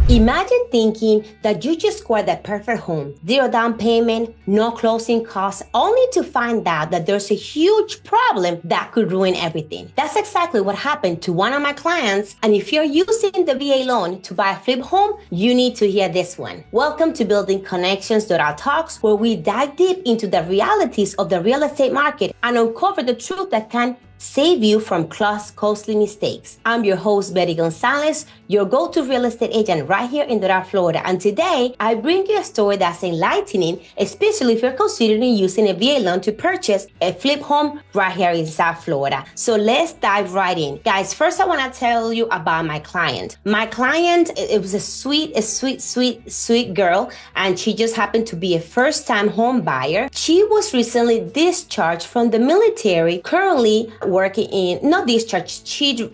Imagine thinking that you just scored the perfect home, zero down payment, no closing costs, only to find out that there's a huge problem that could ruin everything. That's exactly what happened to one of my clients. And if you're using the VA loan to buy a flip home, you need to hear this one. Welcome to Building Connections Doral Talks, where we dive deep into the realities of the real estate market and uncover the truth that can save you from costly mistakes. I'm your host, Betty Gonzalez, your go-to real estate agent right here in Doral, Florida. And today, I bring you a story that's enlightening, especially if you're considering using a VA loan to purchase a flip home right here in South Florida. So let's dive right in. Guys, first I want to tell you about my client. My client, it was a sweet girl, and she just happened to be a first-time home buyer. She was recently discharged from the military, currently working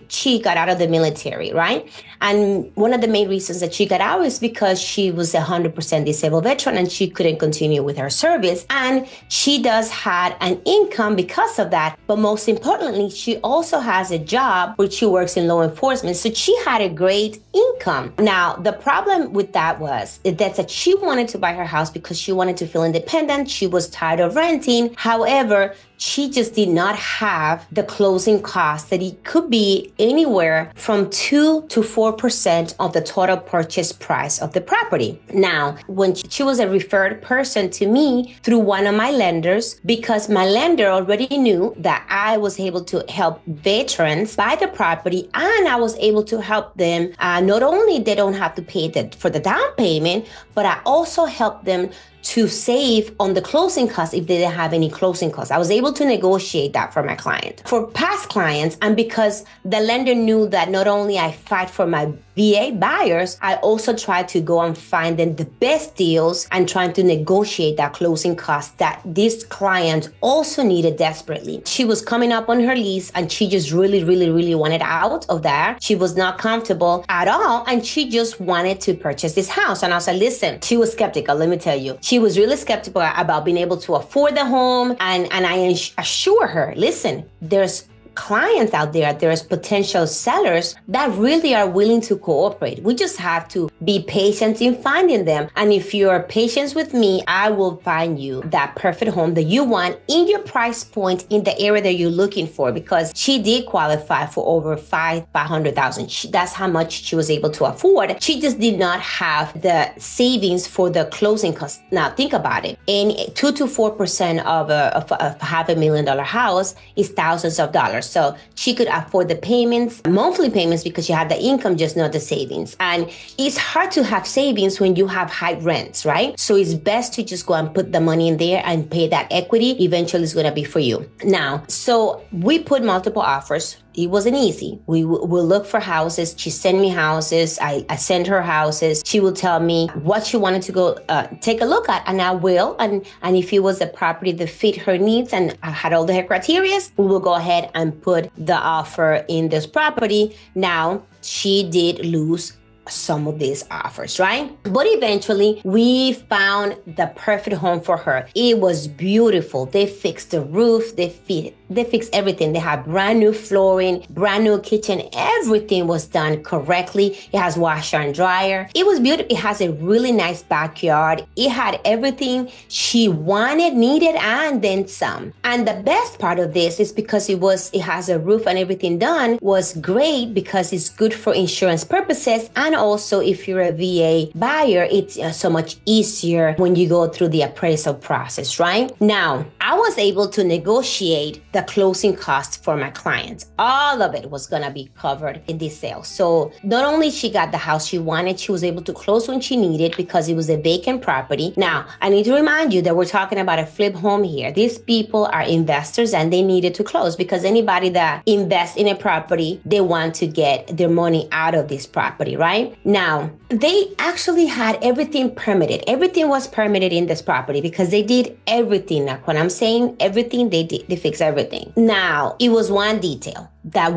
she got out of the military, right? And one of the main reasons that she got out is because she was 100% disabled veteran and she couldn't continue with her service. And she does had an income because of that. But most importantly, she also has a job where she works in law enforcement. So she had a great income. Now, the problem with that was that she wanted to buy her house because she wanted to feel independent. She was tired of renting. However, she just did not have the closing costs that it could be anywhere from 2 to 4% of the total purchase price of the property. Now, when she was a referred person to me through one of my lenders, because my lender already knew that I was able to help veterans buy the property, and I was able to help them. Not only they don't have to pay for the down payment, but I also help them to save on the closing costs if they didn't have any closing costs. I was able to negotiate that for my client. For past clients, and because the lender knew that not only I fight for my VA buyers, I also try to go and find them the best deals and trying to negotiate that closing cost that this client also needed desperately. She was coming up on her lease and she just really wanted out of that. She was not comfortable at all and she just wanted to purchase this house. And I was like, listen, she was skeptical, let me tell you. She was really skeptical about being able to afford the home. And I assure her, listen, there's clients out there's potential sellers that really are willing to cooperate. We just have to be patient in finding them. And if you're patient with me, I will find you that perfect home that you want in your price point in the area that you're looking for, because she did qualify for over $500,000. That's how much she was able to afford. She just did not have the savings for the closing costs. Now think about it. In 2 to 4% of a $500,000 house is thousands of dollars. So she could afford the payments, monthly payments, because she had the income, just not the savings. And it's hard to have savings when you have high rents, right? So it's best to just go and put the money in there and pay that equity. Eventually it's going to be for you. Now, so we put multiple offers. It wasn't easy. We will look for houses. She sent me houses. I sent her houses. She will tell me what she wanted to go take a look at, and I will. And if it was a property that fit her needs and had all the criteria, we will go ahead and put the offer in this property. Now, she did lose some of these offers, right? But eventually we found the perfect home for her. It was beautiful. They fixed the roof. They fixed everything. They had brand new flooring, brand new kitchen. Everything was done correctly. It has washer and dryer. It was beautiful. It has a really nice backyard. It had everything she wanted, needed, and then some. And the best part of this is because it has a roof and everything done was great, because it's good for insurance purposes. And also, if you're a VA buyer, it's so much easier when you go through the appraisal process, right? Now, I was able to negotiate the closing costs for my clients. All of it was going to be covered in this sale. So not only she got the house she wanted, she was able to close when she needed because it was a vacant property. Now, I need to remind you that we're talking about a flip home here. These people are investors and they needed to close, because anybody that invests in a property, they want to get their money out of this property, right? Now, they actually had everything permitted. Everything was permitted in this property because they did everything. Now, when I'm saying everything, they fixed everything. Now, it was one detail. that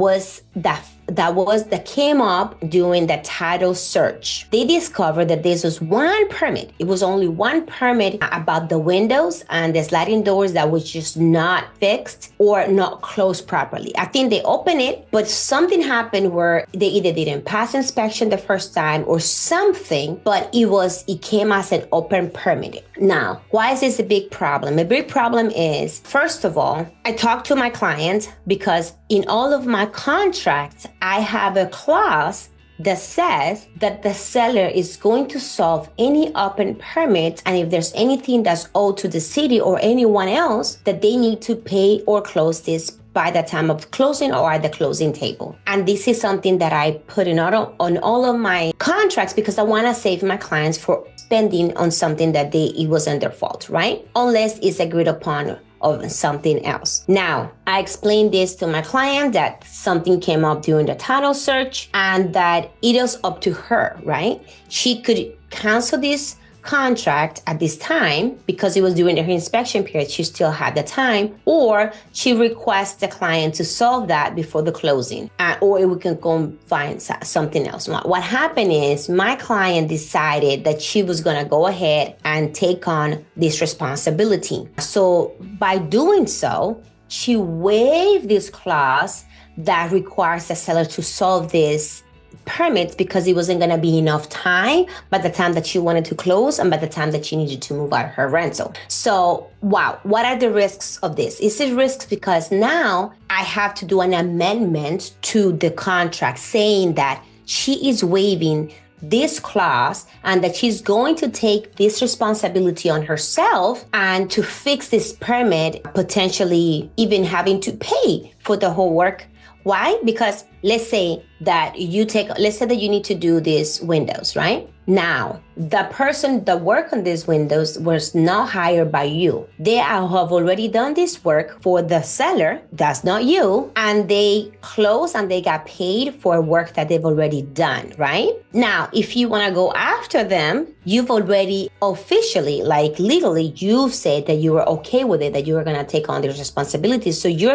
came up during the title search. They discovered that this was one permit. It was only one permit about the windows and the sliding doors that was just not fixed or not closed properly. I think they opened it, but something happened where they either didn't pass inspection the first time or something, but it came as an open permit. Now, why is this a big problem? A big problem is, first of all, I talked to my client because in all of my contracts, I have a clause that says that the seller is going to solve any open permits, and if there's anything that's owed to the city or anyone else, that they need to pay or close this by the time of closing or at the closing table. And this is something that I put on all of my contracts because I want to save my clients for spending on something that it wasn't their fault, right? Unless it's agreed upon of something else. Now, I explained this to my client that something came up during the title search and that it is up to her, right? She could cancel this contract at this time because it was during her inspection period. She still had the time, or she requests the client to solve that before the closing, or we can go find something else. What happened is my client decided that she was going to go ahead and take on this responsibility. So by doing so, she waived this clause that requires the seller to solve this permits because it wasn't going to be enough time by the time that she wanted to close and by the time that she needed to move out of her rental. So, wow, what are the risks of this? It's a risk because now I have to do an amendment to the contract saying that she is waiving this clause and that she's going to take this responsibility on herself and to fix this permit, potentially even having to pay for the whole work. Why? Because let's say that you need to do these windows, right? Now, the person that worked on these windows was not hired by you. They have already done this work for the seller, that's not you, and they closed and they got paid for work that they've already done, right? Now, if you want to go after them, you've already officially, like legally, you've said that you were okay with it, that you were going to take on these responsibilities. So you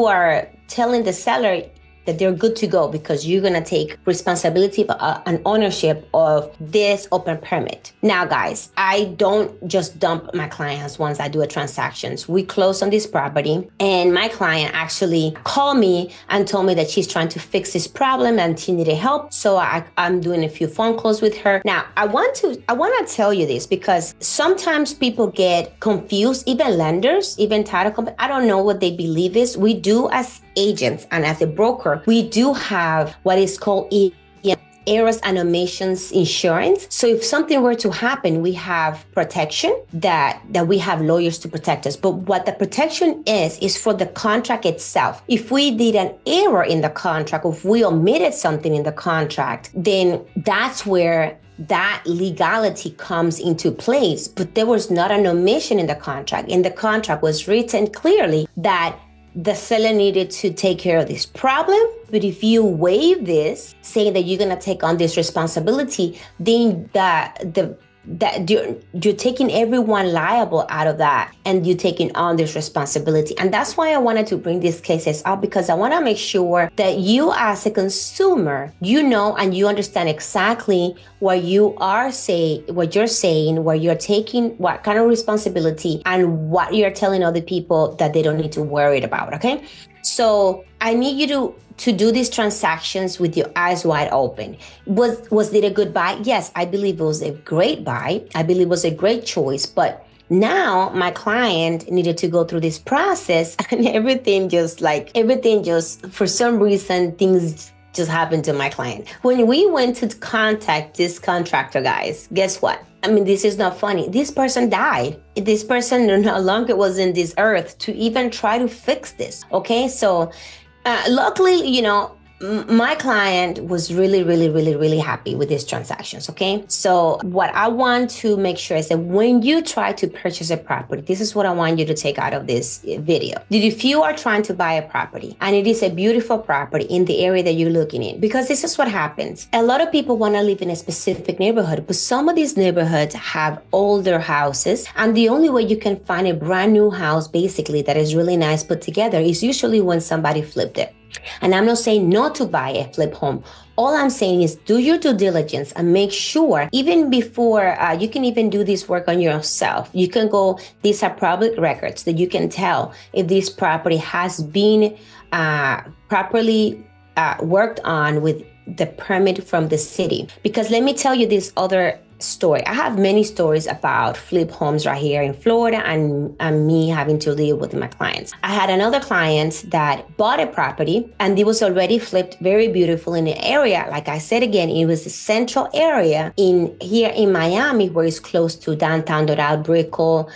are telling the seller that they're good to go because you're going to take responsibility and ownership of this open permit. Now, guys, I don't just dump my clients once I do a transactions. We close on this property and my client actually called me and told me that she's trying to fix this problem and she needed help. So I'm doing a few phone calls with her. Now, I want to tell you this because sometimes people get confused, even lenders, even title companies. I don't know what they believe is. We do as agents and as a broker, we do have what is called errors and omissions insurance. So if something were to happen, we have protection that we have lawyers to protect us. But what the protection is for the contract itself. If we did an error in the contract, if we omitted something in the contract, then that's where that legality comes into place. But there was not an omission in the contract. In the contract was written clearly that the seller needed to take care of this problem. But if you waive this, saying that you're going to take on this responsibility, then that you're taking everyone liable out of that and you're taking on this responsibility. And that's why I wanted to bring these cases up, because I want to make sure that you as a consumer, you know, and you understand exactly what you're saying, where you're taking what kind of responsibility and what you're telling other people that they don't need to worry about. Okay. So I need you to do these transactions with your eyes wide open. Was it a good buy? Yes, I believe it was a great buy. I believe it was a great choice. But now my client needed to go through this process and everything just for some reason, things just happened to my client. When we went to contact this contractor, guys, guess what? I mean, this is not funny. This person died. This person no longer was in this earth to even try to fix this. Okay, so luckily, you know, my client was really, really, really, really happy with these transactions. Okay, so what I want to make sure is that when you try to purchase a property, this is what I want you to take out of this video. If you are trying to buy a property and it is a beautiful property in the area that you're looking in, because this is what happens. A lot of people want to live in a specific neighborhood, but some of these neighborhoods have older houses. And the only way you can find a brand new house, basically, that is really nice put together is usually when somebody flipped it. And I'm not saying not to buy a flip home. All I'm saying is do your due diligence and make sure, even before you can even do this work on yourself. You can go, these are public records that you can tell if this property has been properly worked on with the permit from the city. Because let me tell you this other story. I have many stories about flip homes right here in Florida and me having to deal with my clients. I had another client that bought a property and it was already flipped very beautiful in the area. Like I said again, it was the central area here in Miami, where it's close to downtown Doral, Brickell,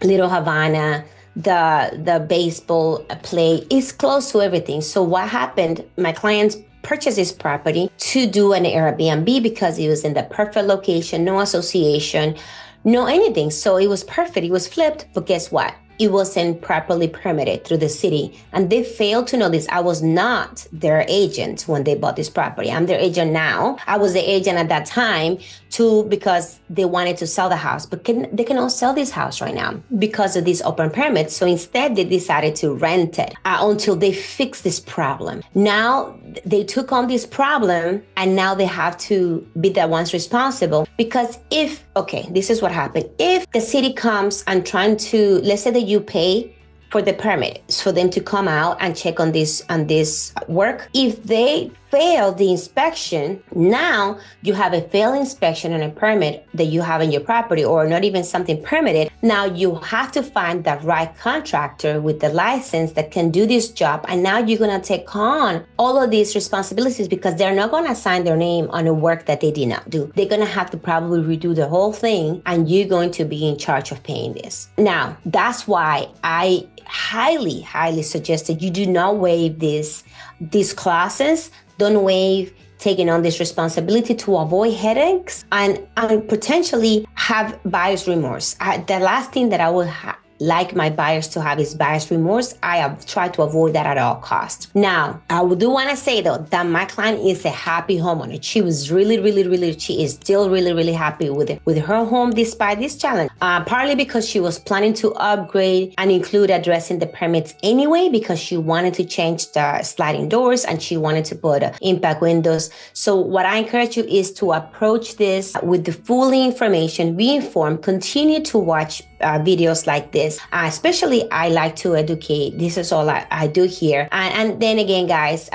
Little Havana. The baseball play is close to everything. So what happened, my clients purchased this property to do an Airbnb because it was in the perfect location, no association, no anything. So it was perfect. It was flipped, but guess what? It wasn't properly permitted through the city. And they failed to know this. I was not their agent when they bought this property. I'm their agent now. I was the agent at that time too, because they wanted to sell the house, but they cannot sell this house right now because of this open permit. So instead they decided to rent it until they fix this problem. Now they took on this problem and now they have to be the ones responsible, because this is what happened. If the city comes and trying to, let's say that you pay for the permit for them to come out and check on this work. If they fail the inspection, now you have a failed inspection and a permit that you have in your property, or not even something permitted. Now you have to find the right contractor with the license that can do this job. And now you're going to take on all of these responsibilities, because they're not going to sign their name on a work that they did not do. They're going to have to probably redo the whole thing, and you're going to be in charge of paying this. Now, that's why I highly, highly suggest that you do not waive these clauses. Don't waive taking on this responsibility to avoid headaches and potentially have buyer's remorse. The last thing that I would like my buyers to have is buyer's remorse. I have tried to avoid that at all costs. Now, I do want to say though that my client is a happy homeowner. She was she is still really happy with her home despite this challenge. Partly because she was planning to upgrade and include addressing the permits anyway, because she wanted to change the sliding doors and she wanted to put impact windows. So what I encourage you is to approach this with the full information, be informed, continue to watch videos like this. Especially I like to educate. This is all I do here. And then again, guys,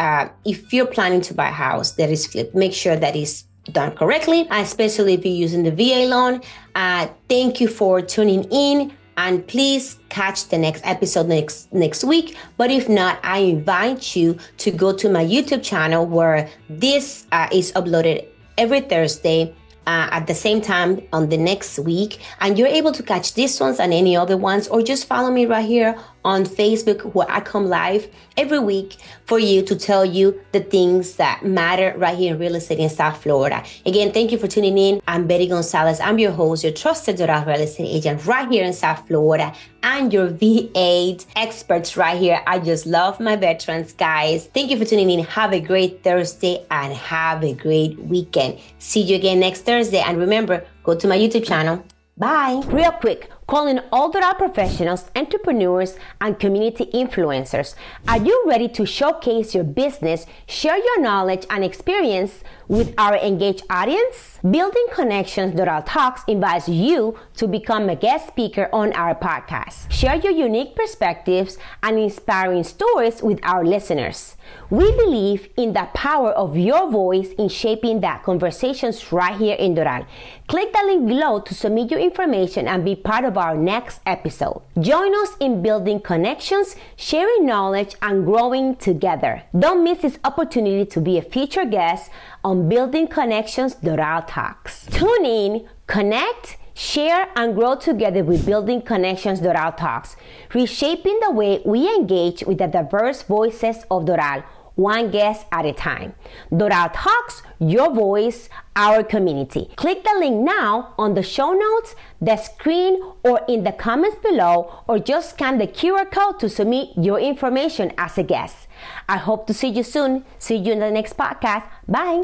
if you're planning to buy a house that is flipped, make sure that is done correctly, especially if you're using the VA loan. Thank you for tuning in, and please catch the next episode next week. But if not, I invite you to go to my YouTube channel, where this is uploaded every Thursday at the same time on the next week, and you're able to catch these ones and any other ones, or just follow me right here on Facebook, where I come live every week for you to tell you the things that matter right here in real estate in South Florida. Again, thank you for tuning in. I'm Betty Gonzalez. I'm your host, your trusted Doral real estate agent right here in South Florida, and your V8 experts right here. I just love my veterans, guys. Thank you for tuning in. Have a great Thursday and have a great weekend. See you again next Thursday. And remember, go to my YouTube channel. Bye. Real quick, calling all Doral professionals, entrepreneurs, and community influencers. Are you ready to showcase your business, share your knowledge and experience with our engaged audience? Building Connections Doral Talks invites you to become a guest speaker on our podcast. Share your unique perspectives and inspiring stories with our listeners. We believe in the power of your voice in shaping that conversations right here in Doral. Click the link below to submit your information and be part of our next episode. Join us in building connections, sharing knowledge, and growing together. Don't miss this opportunity to be a featured guest on Building Connections Doral Talks. Tune in, connect, share, and grow together with Building Connections Doral Talks, reshaping the way we engage with the diverse voices of Doral, one guest at a time. Doral Talks, your voice, our community. Click the link now on the show notes, the screen, or in the comments below, or just scan the QR code to submit your information as a guest. I hope to see you soon. See you in the next podcast. Bye.